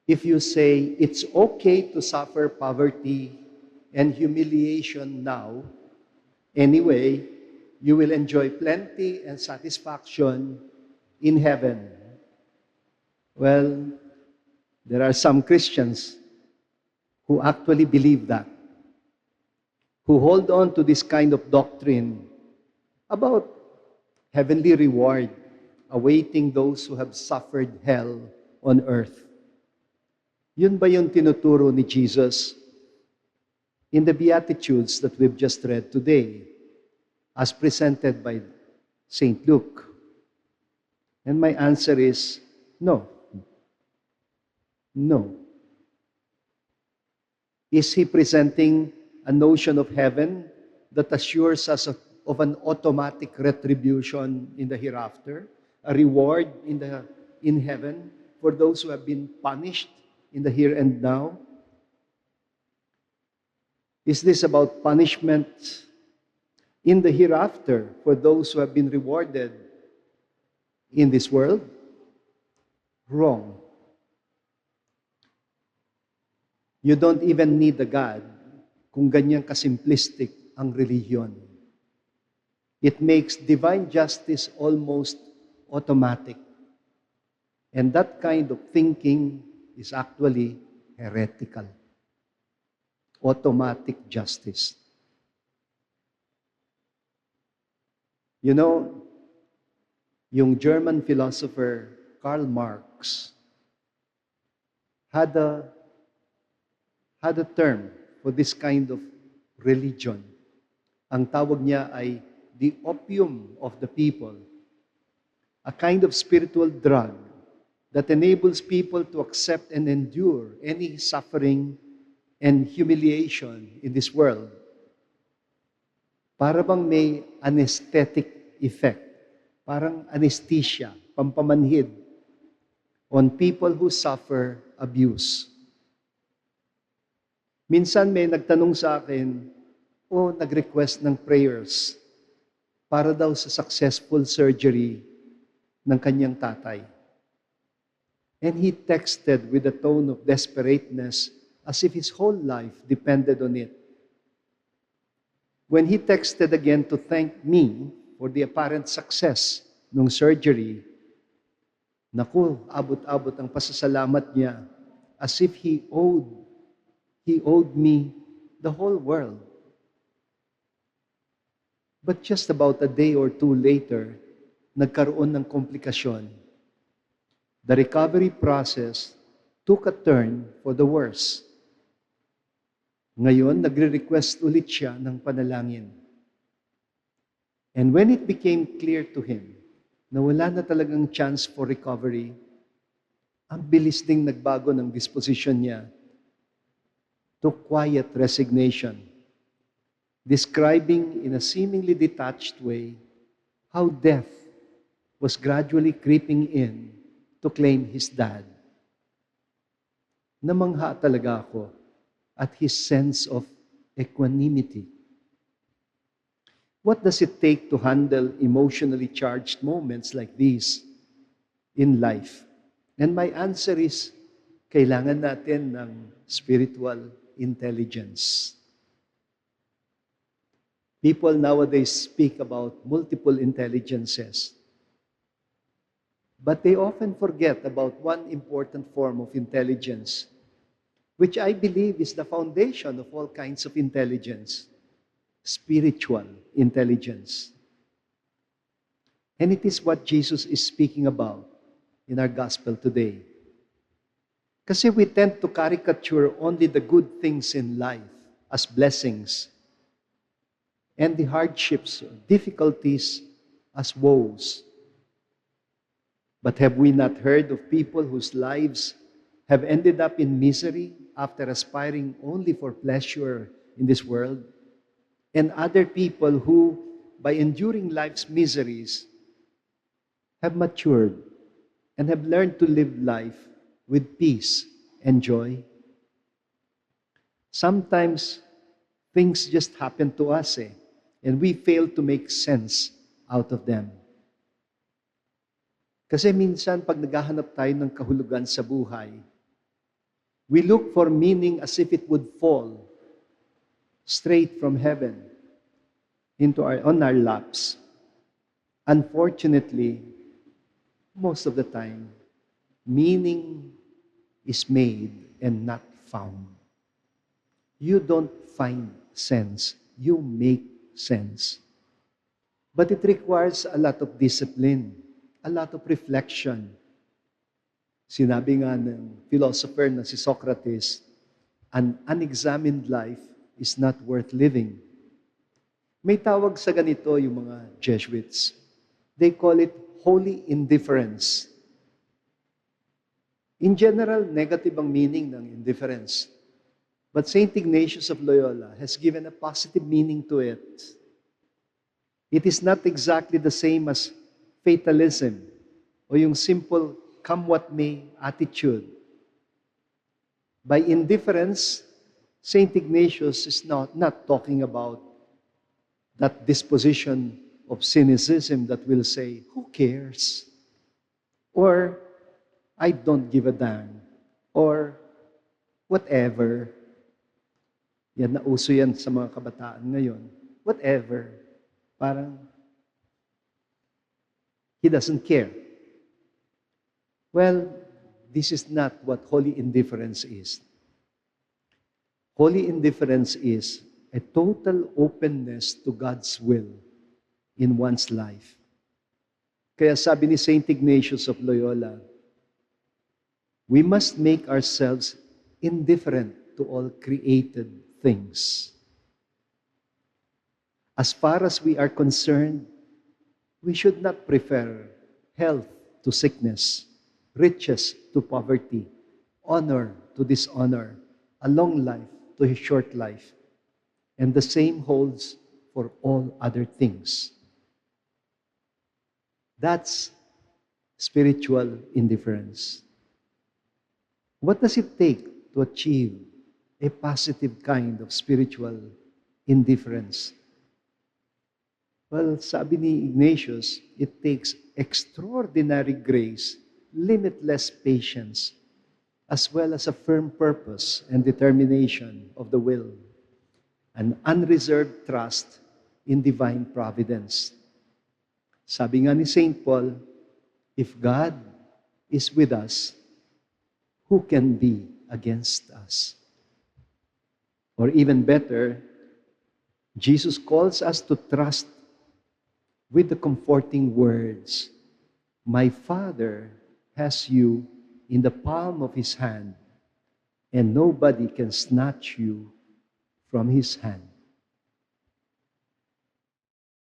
if you say it's okay to suffer poverty and humiliation now, anyway, you will enjoy plenty and satisfaction in heaven. Well, there are some Christians who actually believe that, who hold on to this kind of doctrine about heavenly reward awaiting those who have suffered hell on earth. Yun ba yung tinuturo ni Jesus in the Beatitudes that we've just read today, as presented by St. Luke? And my answer is no. No. Is he presenting a notion of heaven that assures us of an automatic retribution in the hereafter, a reward in heaven for those who have been punished in the here and now? Is this about punishment in the hereafter for those who have been rewarded in this world? Wrong. You don't even need a God kung ganyan kasimplistic ang religion. It makes divine justice almost automatic. And that kind of thinking is actually heretical. Automatic justice. You know, yung German philosopher Karl Marx had a term for this kind of religion. Ang tawag niya ay the opium of the people, a kind of spiritual drug that enables people to accept and endure any suffering and humiliation in this world. Para bang may anesthetic effect, parang anesthesia, pampamanhid on people who suffer abuse. Minsan may nagtanong sa akin o nag-request ng prayers para daw sa successful surgery ng kanyang tatay. And he texted with a tone of desperateness as if his whole life depended on it. When he texted again to thank me for the apparent success ng surgery, naku, abot-abot ang pasasalamat niya as if he owed me the whole world. But just about a day or two later, nagkaroon ng komplikasyon. The recovery process took a turn for the worse. Ngayon, nagre-request ulit siya ng panalangin. And when it became clear to him na wala na talagang chance for recovery, ang bilis ding nagbago ng disposition niya to quiet resignation, describing in a seemingly detached way how death was gradually creeping in to claim his dad. Namangha talaga ako at his sense of equanimity. What does it take to handle emotionally charged moments like these in life? And my answer is, kailangan natin ng spiritual intelligence. People nowadays speak about multiple intelligences, but they often forget about one important form of intelligence, which I believe is the foundation of all kinds of intelligence: spiritual intelligence. And it is what Jesus is speaking about in our gospel today. Kasi we tend to caricature only the good things in life as blessings and the hardships, difficulties as woes. But have we not heard of people whose lives have ended up in misery after aspiring only for pleasure in this world? And other people who, by enduring life's miseries, have matured and have learned to live life with peace and joy? Sometimes, things just happen to us and we fail to make sense out of them. Kasi minsan, pag naghahanap tayo ng kahulugan sa buhay, We look for meaning as if it would fall straight from heaven on our laps. Unfortunately, most of the time, meaning is made and not found. You don't find sense, you make sense. But it requires a lot of discipline, a lot of reflection. Sinabi nga ng philosopher na si Socrates, an unexamined life is not worth living. May tawag sa ganito yung mga Jesuits. They call it holy indifference. In general, negative ang meaning ng indifference. But St. Ignatius of Loyola has given a positive meaning to it. It is not exactly the same as fatalism o yung simple come what may attitude. By indifference, St. Ignatius is not talking about that disposition of cynicism that will say, who cares? Or, I don't give a damn. Or, whatever. Yan, nauso yan sa mga kabataan ngayon. Whatever. Parang, he doesn't care. Well, this is not what holy indifference is. Holy indifference is a total openness to God's will in one's life. Kaya sabi ni St. Ignatius of Loyola, we must make ourselves indifferent to all created things. As far as we are concerned, we should not prefer health to sickness, riches to poverty, honor to dishonor, a long life to a short life. And the same holds for all other things. That's spiritual indifference. What does it take to achieve a positive kind of spiritual indifference? Well, sabi ni Ignatius, it takes extraordinary grace, limitless patience, as well as a firm purpose and determination of the will, an unreserved trust in divine providence. Sabi nga ni St. Paul, if God is with us, who can be against us? Or even better, Jesus calls us to trust with the comforting words, my Father has you in the palm of his hand, and nobody can snatch you from his hand.